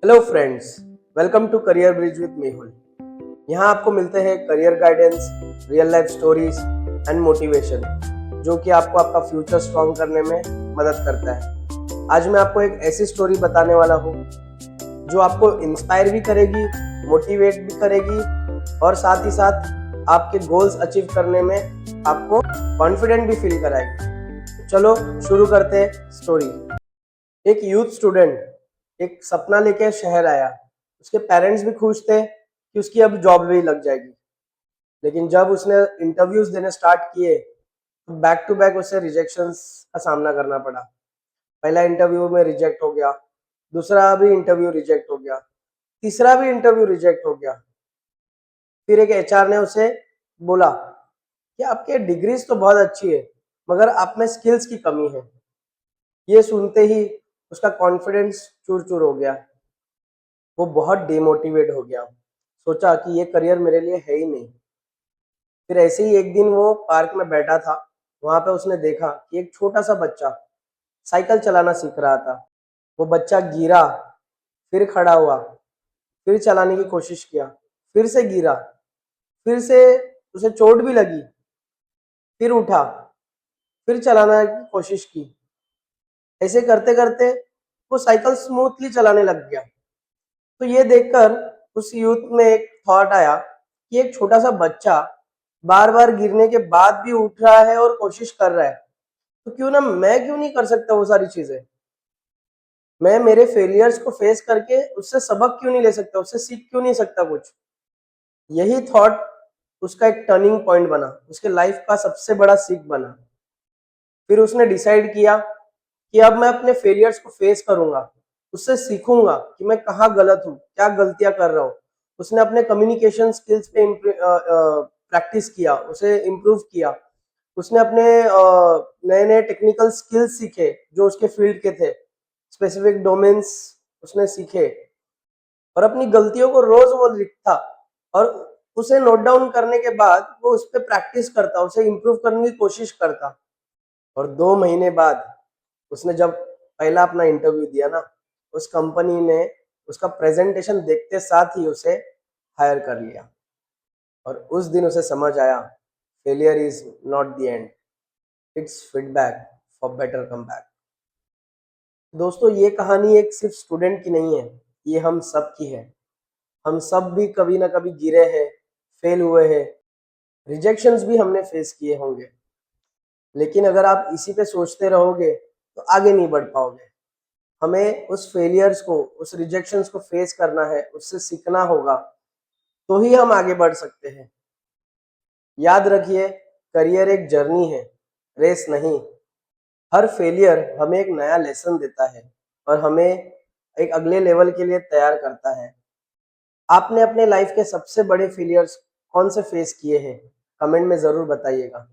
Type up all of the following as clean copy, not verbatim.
Hello friends, welcome to career bridge with Mehul. यहाँ आपको मिलते हैं career guidance, real life stories and motivation जो कि आपको आपका फ्यूचर स्ट्रॉन्ग करने में मदद करता है। आज मैं आपको एक ऐसी स्टोरी बताने वाला हूँ जो आपको इंस्पायर भी करेगी, मोटिवेट भी करेगी और साथ ही साथ आपके गोल्स अचीव करने में आपको कॉन्फिडेंट भी फील कराएगी। चलो शुरू करते हैं स्टोरी। एक यूथ स्टूडेंट एक सपना लेके शहर आया। उसके पेरेंट्स भी खुश थे कि उसकी अब जॉब भी लग जाएगी, लेकिन जब उसने इंटरव्यूज देने स्टार्ट किए तो बैक टू बैक उसे रिजेक्शंस का सामना करना पड़ा। पहला इंटरव्यू में रिजेक्ट हो गया, दूसरा भी इंटरव्यू रिजेक्ट हो गया, तीसरा भी इंटरव्यू रिजेक्ट हो गया। फिर एक एचआर ने उसे बोला कि आपके डिग्रीज तो बहुत अच्छी है मगर आप में स्किल्स की कमी है। ये सुनते ही उसका कॉन्फिडेंस चूर चूर हो गया। वो बहुत डिमोटिवेट हो गया, सोचा कि ये करियर मेरे लिए है ही नहीं। फिर ऐसे ही एक दिन वो पार्क में बैठा था। वहां पे उसने देखा कि एक छोटा सा बच्चा साइकिल चलाना सीख रहा था। वो बच्चा गिरा, फिर खड़ा हुआ, फिर चलाने की कोशिश किया, फिर से गिरा, फिर से उसे चोट भी लगी, फिर उठा, फिर चलाने की कोशिश की। ऐसे करते करते वो साइकिल स्मूथली चलाने लग गया। तो ये देखकर उस यूथ में एक थॉट आया कि एक छोटा सा बच्चा बार बार गिरने के बाद भी उठ रहा है और कोशिश कर रहा है, तो क्यों नहीं कर सकता वो सारी चीजें। मैं मेरे फेलियर्स को फेस करके उससे सबक क्यों नहीं ले सकता, उससे सीख क्यों नहीं सकता कुछ। यही थॉट उसका एक टर्निंग पॉइंट बना, उसके लाइफ का सबसे बड़ा सीख बना। फिर उसने डिसाइड किया कि अब मैं अपने फेलियर्स को फेस करूंगा, उससे सीखूंगा कि मैं कहाँ गलत हूँ, क्या गलतियां कर रहा हूँ। उसने अपने कम्युनिकेशन स्किल्स पे प्रैक्टिस किया, उसे इम्प्रूव किया। उसने अपने नए नए टेक्निकल स्किल्स सीखे जो उसके फील्ड के थे, स्पेसिफिक डोमेन्स उसने सीखे। और अपनी गलतियों को रोज वो लिखता और उसे नोट डाउन करने के बाद वो उस पर प्रैक्टिस करता, उसे इम्प्रूव करने की कोशिश करता। और 2 महीने बाद उसने जब पहला अपना इंटरव्यू दिया ना, उस कंपनी ने उसका प्रेजेंटेशन देखते साथ ही उसे हायर कर लिया। और उस दिन उसे समझ आया, failure is not the end, it's feedback for better comeback. दोस्तों, ये कहानी एक सिर्फ स्टूडेंट की नहीं है, ये हम सब की है। हम सब भी कभी ना कभी गिरे हैं, फेल हुए हैं, रिजेक्शंस भी हमने फेस किए होंगे। लेकिन अगर आप इसी पे सोचते रहोगे तो आगे नहीं बढ़ पाओगे। हमें उस फेलियर्स को, उस रिजेक्शंस को फेस करना है, उससे सीखना होगा, तो ही हम आगे बढ़ सकते हैं। याद रखिए, करियर एक जर्नी है, रेस नहीं। हर फेलियर हमें एक नया लेसन देता है और हमें एक अगले लेवल के लिए तैयार करता है। आपने अपने लाइफ के सबसे बड़े फेलियर्स कौन से फेस किए हैं, कमेंट में ज़रूर बताइएगा।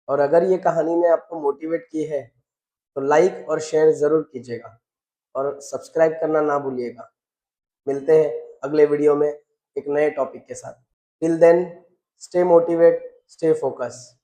और अगर ये कहानी ने आपको मोटिवेट की है तो लाइक और शेयर ज़रूर कीजिएगा और सब्सक्राइब करना ना भूलिएगा। मिलते हैं अगले वीडियो में एक नए टॉपिक के साथ। Till then, stay motivate, stay focus.